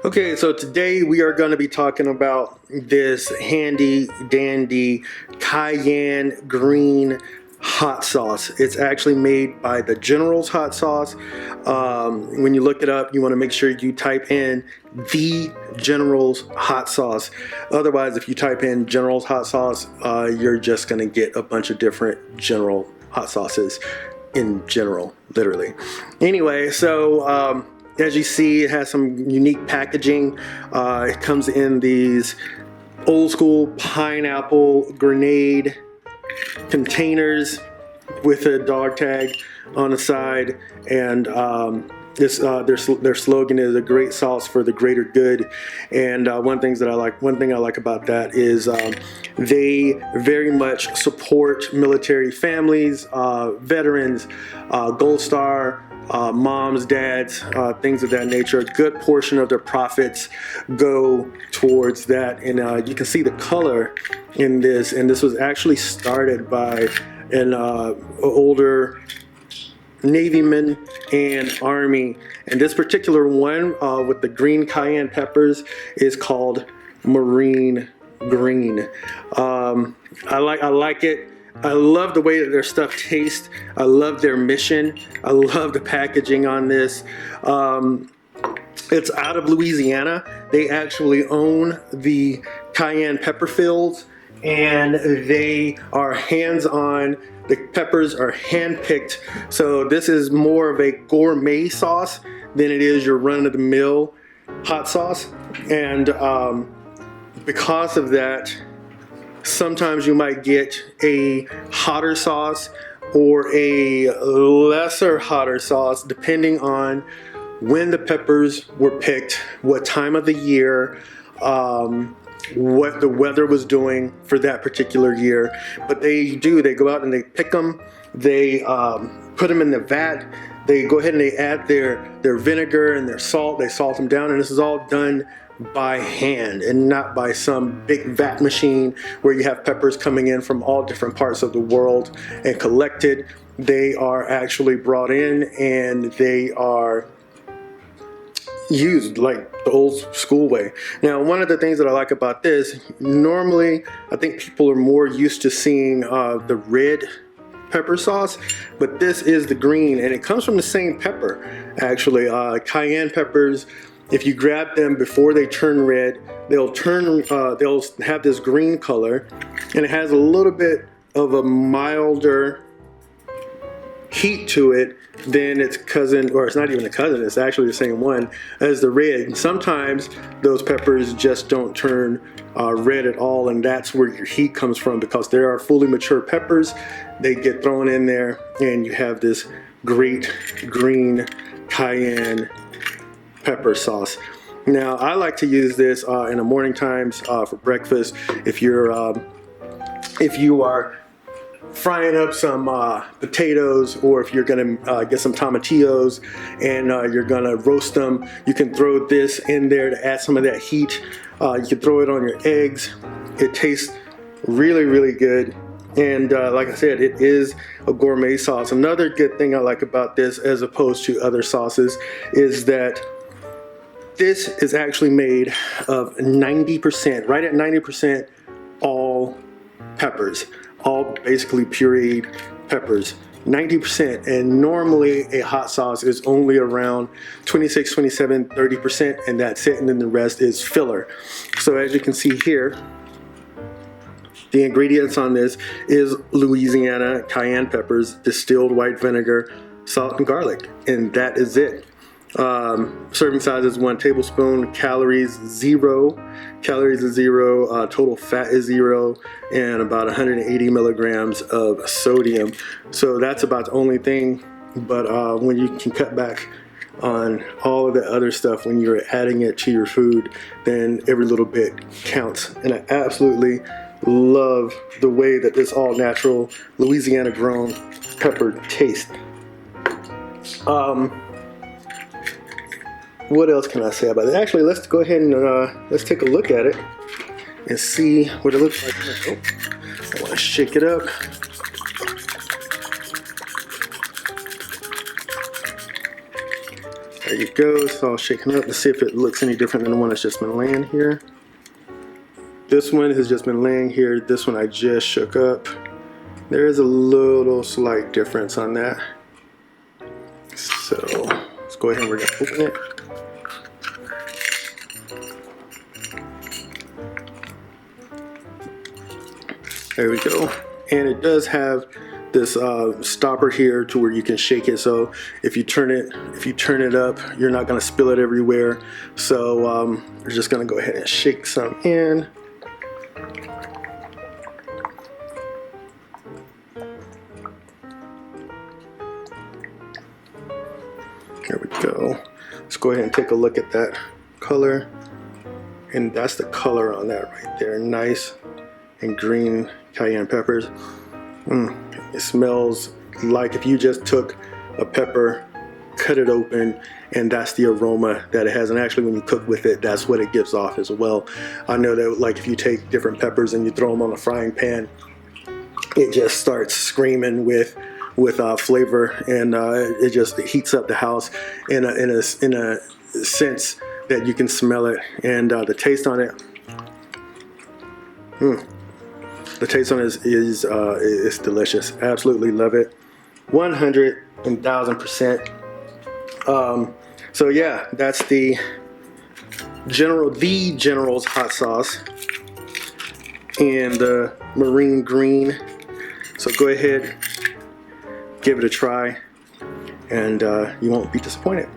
Okay, so today we are going to be talking about this handy dandy cayenne green hot sauce. It's actually made by the General's hot sauce. When you look it up, you want to make sure you type in the General's hot sauce. Otherwise, if you type in General's hot sauce, you're just going to get a bunch of different General hot sauces in general, literally. Anyway, so as you see, it has some unique packaging. It comes in these old school pineapple grenade containers with a dog tag on the side, and their slogan is "a great sauce for the greater good." And one thing I like about that is they very much support military families, veterans, Gold Star. Moms, dads, things of that nature. A good portion of their profits go towards that, and you can see the color in this. And this was actually started by an older Navyman and Army. And this particular one with the green cayenne peppers is called Marine Green. I like it. I love the way that their stuff tastes. I love their mission. I love the packaging on this. It's out of Louisiana. They actually own the cayenne pepper fields, and they are hands-on. The peppers are hand-picked. So this is more of a gourmet sauce than it is your run-of-the-mill hot sauce. And because of that, sometimes you might get a hotter sauce or a lesser hotter sauce depending on when the peppers were picked, what time of the year, what the weather was doing for that particular year. But they go out and they pick them, they put them in the vat, they go ahead and they add their vinegar and their salt, they salt them down, and this is all done by hand and not by some big vat machine where you have peppers coming in from all different parts of the world and collected. They are actually brought in and they are used like the old school way. Now, one of the things that I like about this, normally I think people are more used to seeing the red pepper sauce, but this is the green, and it comes from the same pepper actually. Cayenne peppers, if you grab them before they turn red, they'll have this green color, and it has a little bit of a milder heat to it than its cousin, or it's not even a cousin, it's actually the same one as the red. And sometimes those peppers just don't turn red at all, and that's where your heat comes from, because there are fully mature peppers. They get thrown in there, and you have this great green cayenne pepper sauce. Now, I like to use this in the morning times for breakfast. If you are frying up some potatoes, or if you're gonna get some tomatillos and you're gonna roast them, you can throw this in there to add some of that heat. You can throw it on your eggs. It tastes really, really good. And like I said, it is a gourmet sauce. Another good thing I like about this, as opposed to other sauces, is that this is actually made of 90%, right at 90%, all peppers, all basically pureed peppers, 90%. And normally a hot sauce is only around 26, 27, 30%, and that's it. And then the rest is filler. So as you can see here, the ingredients on this is Louisiana cayenne peppers, distilled white vinegar, salt, and garlic, and that is it. Serving size is 1 tablespoon. Calories is zero. Total fat is 0, and about 180 milligrams of sodium. So that's about the only thing. But when you can cut back on all of the other stuff when you're adding it to your food, then every little bit counts. And I absolutely love the way that this all natural Louisiana grown pepper tastes. What else can I say about it? Actually, let's go ahead and let's take a look at it and see what it looks like. Oh, I want to shake it up. There There you go. It's all shaken up. Let's see if it looks any different than the one that's just been laying here. This one has just been laying here. This one I just shook up. There is a little slight difference on that. So let's go ahead and we're gonna open it. There we go. And it does have this stopper here to where you can shake it. So if you turn it up, you're not gonna spill it everywhere. So we're just gonna go ahead and shake some in. There we go. Let's go ahead and take a look at that color. And that's the color on that right there. Nice and green cayenne peppers. It smells like if you just took a pepper, cut it open, and that's the aroma that it has. And actually when you cook with it, that's what it gives off as well. I know that like if you take different peppers and you throw them on a frying pan, it just starts screaming with flavor, and it just heats up the house in a sense that you can smell it. And the taste on it, the taste on it is delicious. Absolutely love it, 100,000%. So yeah, that's the General's hot sauce and the marine green. So go ahead, give it a try, and you won't be disappointed.